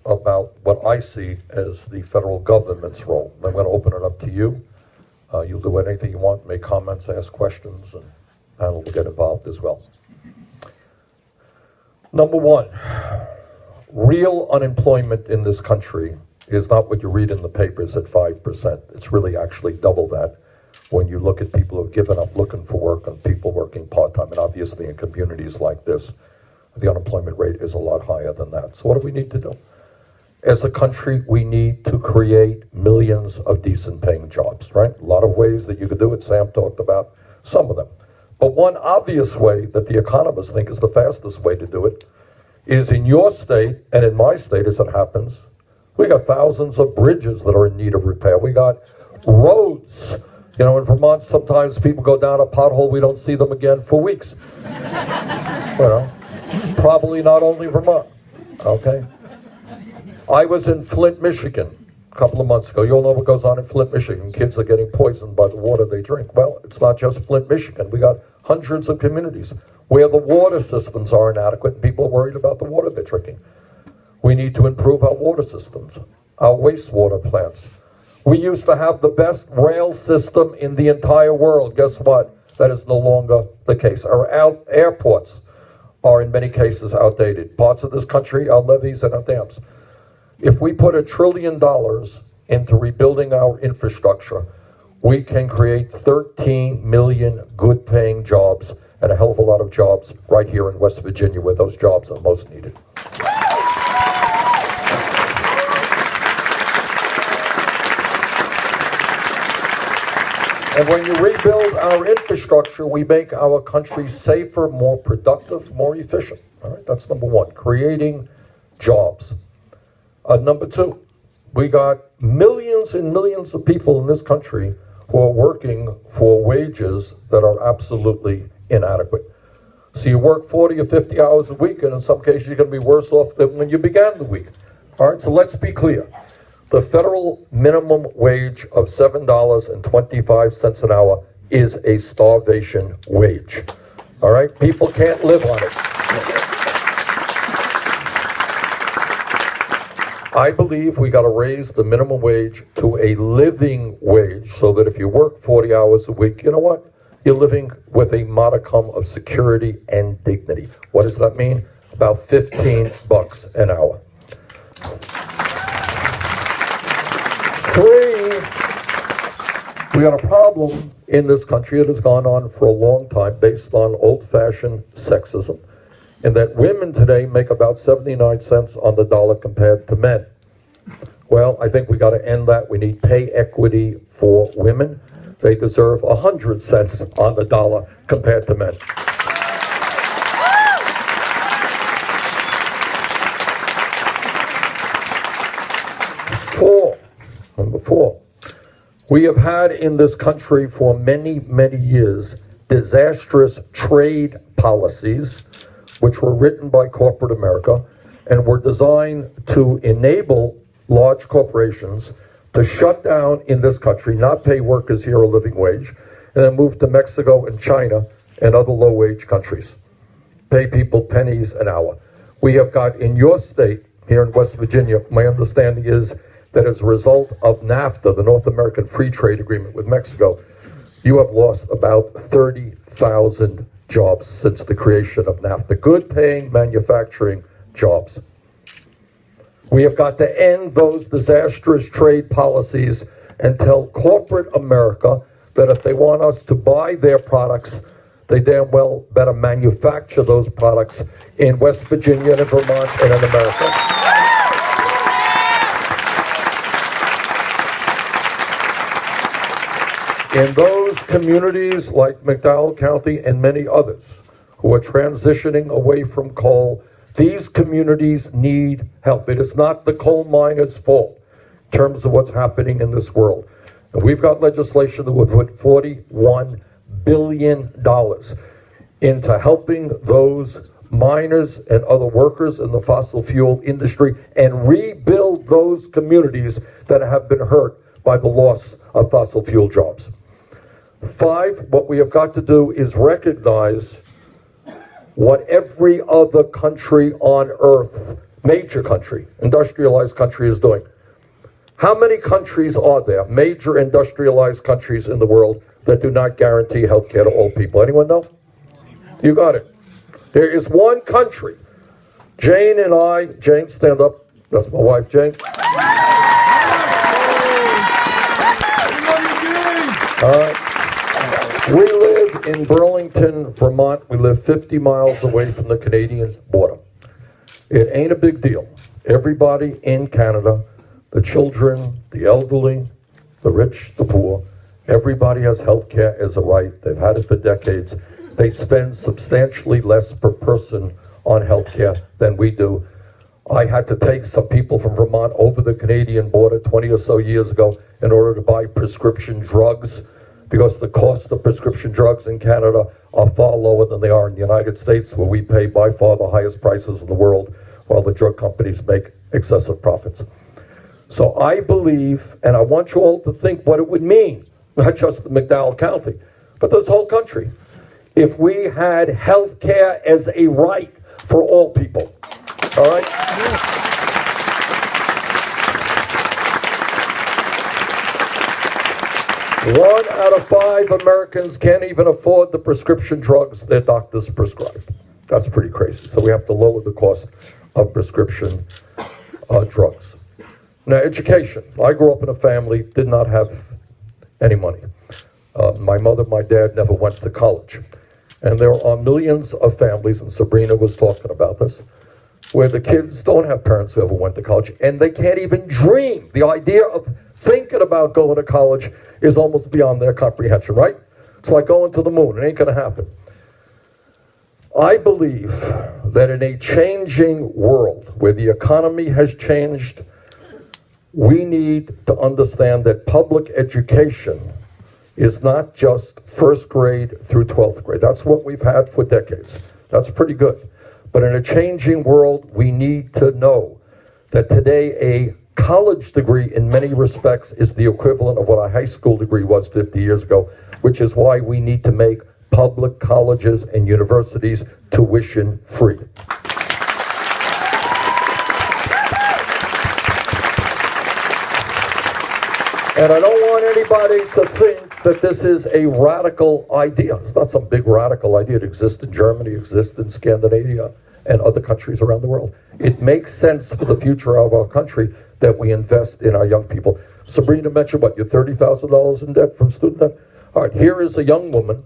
about what I see as the federal government's role. I'm going to open it up to you. You'll do anything you want, make comments, ask questions, and panel will get involved as well. Number one, real unemployment in this country is not what you read in the papers at 5%. It's really actually double that when you look at people who've given up looking for work and people working part-time. And obviously in communities like this, the unemployment rate is a lot higher than that. So what do we need to do? As a country, we need to create millions of decent paying jobs, right? A lot of ways that you could do it. Sam talked about some of them. But one obvious way that the economists think is the fastest way to do it is in your state and in my state, as it happens, we got thousands of bridges that are in need of repair. We got roads. You know, in Vermont, sometimes people go down a pothole, we don't see them again for weeks. You know, probably not only Vermont, okay? I was in Flint, Michigan a couple of months ago. You all know what goes on in Flint, Michigan. Kids are getting poisoned by the water they drink. Well, it's not just Flint, Michigan. We got hundreds of communities where the water systems are inadequate and people are worried about the water they're drinking. We need to improve our water systems, our wastewater plants. We used to have the best rail system in the entire world. Guess what? That is no longer the case. Our airports are in many cases outdated. Parts of this country, our levees and our dams. If we put $1 trillion into rebuilding our infrastructure, we can create 13 million good-paying jobs and a hell of a lot of jobs right here in West Virginia where those jobs are most needed. And when you rebuild our infrastructure, we make our country safer, more productive, more efficient. All right, that's number one, creating jobs. Number two, we got millions and millions of people in this country who are working for wages that are absolutely inadequate. So you work 40 or 50 hours a week, and in some cases you're going to be worse off than when you began the week. All right, so let's be clear. The federal minimum wage of $7.25 an hour is a starvation wage. All right, people can't live on it. I believe we got to raise the minimum wage to a living wage so that if you work 40 hours a week, you know what? You're living with a modicum of security and dignity. What does that mean? About $15 an hour. Three, we got a problem in this country that has gone on for a long time based on old-fashioned sexism, and that women today make about 79 cents on the dollar compared to men. Well, I think we got to end that. We need pay equity for women. They deserve 100 cents on the dollar compared to men. Number four, we have had in this country for many, many years disastrous trade policies which were written by corporate America and were designed to enable large corporations to shut down in this country, not pay workers here a living wage, and then move to Mexico and China and other low-wage countries. Pay people pennies an hour. We have got in your state, here in West Virginia, my understanding is that as a result of NAFTA, the North American Free Trade Agreement with Mexico, you have lost about 30,000 jobs since the creation of NAFTA. Good-paying manufacturing jobs. We have got to end those disastrous trade policies and tell corporate America that if they want us to buy their products, they damn well better manufacture those products in West Virginia and in Vermont and in America. In those communities like McDowell County and many others who are transitioning away from coal, these communities need help. It is not the coal miners' fault in terms of what's happening in this world. And we've got legislation that would put $41 billion into helping those miners and other workers in the fossil fuel industry and rebuild those communities that have been hurt by the loss of fossil fuel jobs. 5, what we have got to do is recognize what every other country on earth major country, industrialized country is doing. How many countries are there, major industrialized countries in the world, that do not guarantee health care to all people? Anyone know? You got it. There is one country. Jane and I, Jane, stand up. That's my wife, Jane. We live in Burlington, Vermont. We live 50 miles away from the Canadian border. It ain't a big deal. Everybody in Canada, the children, the elderly, the rich, the poor, everybody has health care as a right. They've had it for decades. They spend substantially less per person on health care than we do. I had to take some people from Vermont over the Canadian border 20 or so years ago in order to buy prescription drugs, because the cost of prescription drugs in Canada are far lower than they are in the United States, where we pay by far the highest prices in the world, while the drug companies make excessive profits. So I believe, and I want you all to think what it would mean, not just the McDowell County, but this whole country, if we had health care as a right for all people. All right? One out of 5 Americans can't even afford the prescription drugs their doctors prescribe. That's pretty crazy. So we have to lower the cost of prescription drugs. Now, education. I grew up in a family, did not have any money. My mother, my dad never went to college. And there are millions of families, and Sabrina was talking about this, where the kids don't have parents who ever went to college, and they can't even dream. The idea of thinking about going to college is almost beyond their comprehension, right? It's like going to the moon. It ain't going to happen. I believe that in a changing world where the economy has changed, we need to understand that public education is not just first grade through 12th grade. That's what we've had for decades. That's pretty good. But in a changing world, we need to know that today a college degree in many respects is the equivalent of what a high school degree was 50 years ago, which is why we need to make public colleges and universities tuition free. And I don't want anybody to think that this is a radical idea. It's not some big radical idea. It exists in Germany, it exists in Scandinavia, and other countries around the world. It makes sense for the future of our country that we invest in our young people. Sabrina mentioned, what, you're $30,000 in debt from student debt? All right, here is a young woman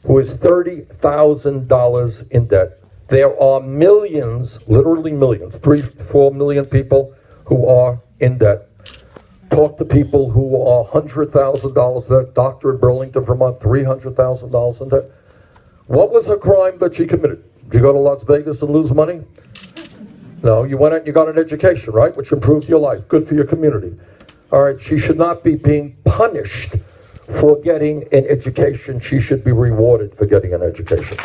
who is $30,000 in debt. There are millions, literally millions, 3-4 million people who are in debt. Talk to people who are $100,000 debt. Doctor in Burlington, Vermont, $300,000 in debt. What was her crime that she committed? Did you go to Las Vegas and lose money? No, you went out and you got an education, right? Which improved your life. Good for your community. All right, she should not be being punished for getting an education. She should be rewarded for getting an education.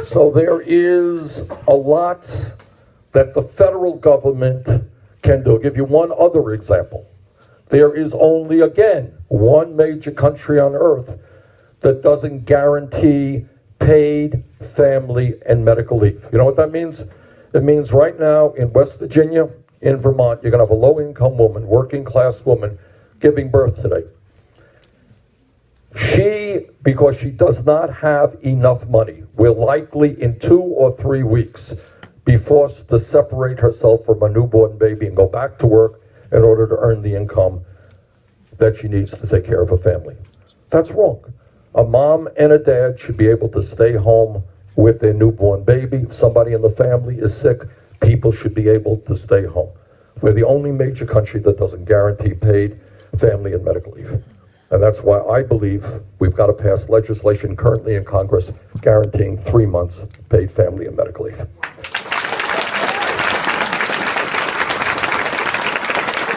So there is a lot that the federal government can do. I'll give you one other example. There is only, again, one major country on earth that doesn't guarantee paid family and medical leave. You know what that means? It means right now in West Virginia, in Vermont, you're going to have a low-income woman, working-class woman, giving birth today. She, because she does not have enough money, will likely in 2 or 3 weeks be forced to separate herself from a newborn baby and go back to work in order to earn the income that she needs to take care of her family. That's wrong. A mom and a dad should be able to stay home with their newborn baby. If somebody in the family is sick, people should be able to stay home. We're the only major country that doesn't guarantee paid family and medical leave. And that's why I believe we've got to pass legislation currently in Congress guaranteeing 3 months paid family and medical leave.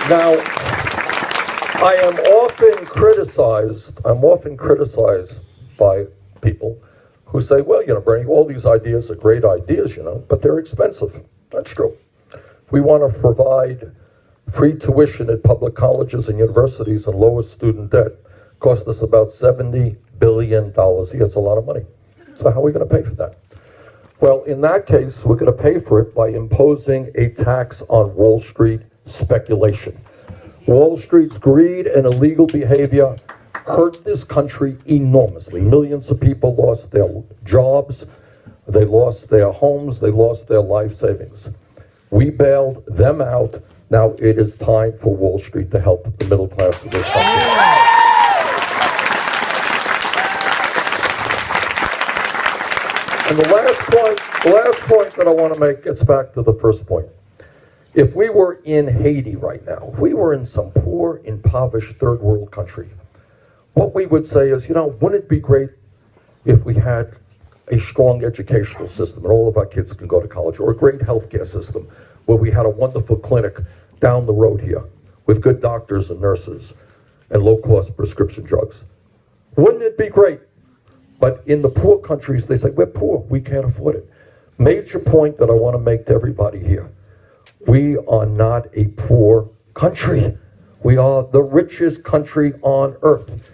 Now, I am often criticized by people who say, well, you know, Bernie, all these ideas are great ideas, you know, but they're expensive. That's true. We want to provide free tuition at public colleges and universities and lower student debt. Cost us about $70 billion a year. It's a lot of money. So how are we going to pay for that? Well, in that case, we're going to pay for it by imposing a tax on Wall Street speculation. Wall Street's greed and illegal behavior hurt this country enormously. Millions of people lost their jobs, they lost their homes, they lost their life savings. We bailed them out. Now it is time for Wall Street to help the middle class of this country. And the last point that I want to make gets back to the first point. If we were in Haiti right now, if we were in some poor, impoverished third world country, what we would say is, wouldn't it be great if we had a strong educational system and all of our kids can go to college, or a great healthcare system where we had a wonderful clinic down the road here with good doctors and nurses and low-cost prescription drugs? Wouldn't it be great? But in the poor countries, they say, we're poor, we can't afford it. Major point that I want to make to everybody here. We are not a poor country. We are the richest country on earth.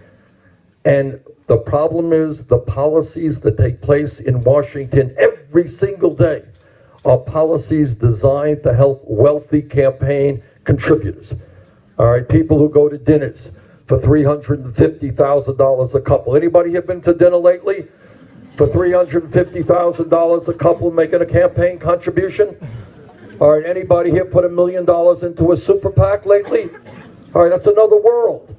And the problem is the policies that take place in Washington every single day are policies designed to help wealthy campaign contributors. All right, people who go to dinners for $350,000 a couple. Anybody have been to dinner lately for $350,000 a couple making a campaign contribution? All right, anybody here put $1 million into a super PAC lately? All right, that's another world.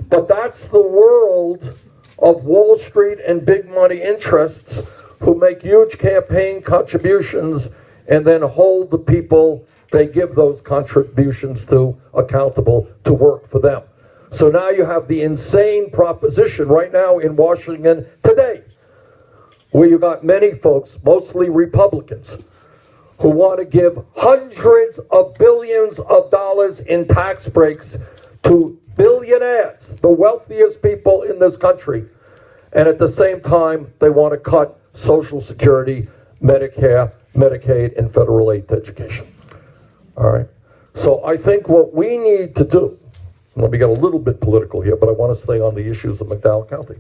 But that's the world of Wall Street and big money interests who make huge campaign contributions and then hold the people they give those contributions to accountable to work for them. So now you have the insane proposition right now in Washington today, where you got many folks, mostly Republicans, who want to give hundreds of billions of dollars in tax breaks to billionaires, the wealthiest people in this country. And at the same time, they want to cut Social Security, Medicare, Medicaid, and federal aid to education. All right? So I think what we need to do, let me get a little bit political here, but I want to stay on the issues of McDowell County.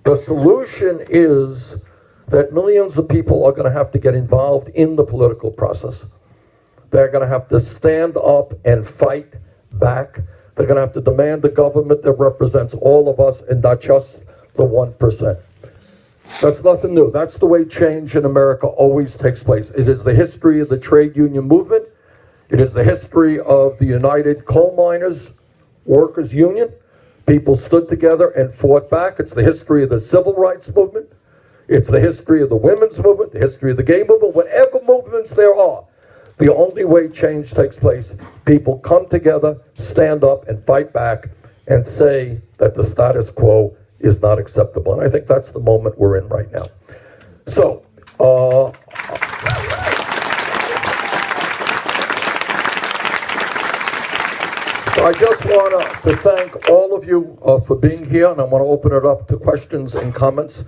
The solution is that millions of people are going to have to get involved in the political process. They're going to have to stand up and fight back. They're going to have to demand a government that represents all of us and not just the 1%. That's nothing new. That's the way change in America always takes place. It is the history of the trade union movement. It is the history of the United Coal Miners Workers Union. People stood together and fought back. It's the history of the civil rights movement. It's the history of the women's movement, the history of the gay movement, whatever movements there are. The only way change takes place, people come together, stand up and fight back and say that the status quo is not acceptable. And I think that's the moment we're in right now. So, I just want to thank all of you for being here, and I want to open it up to questions and comments.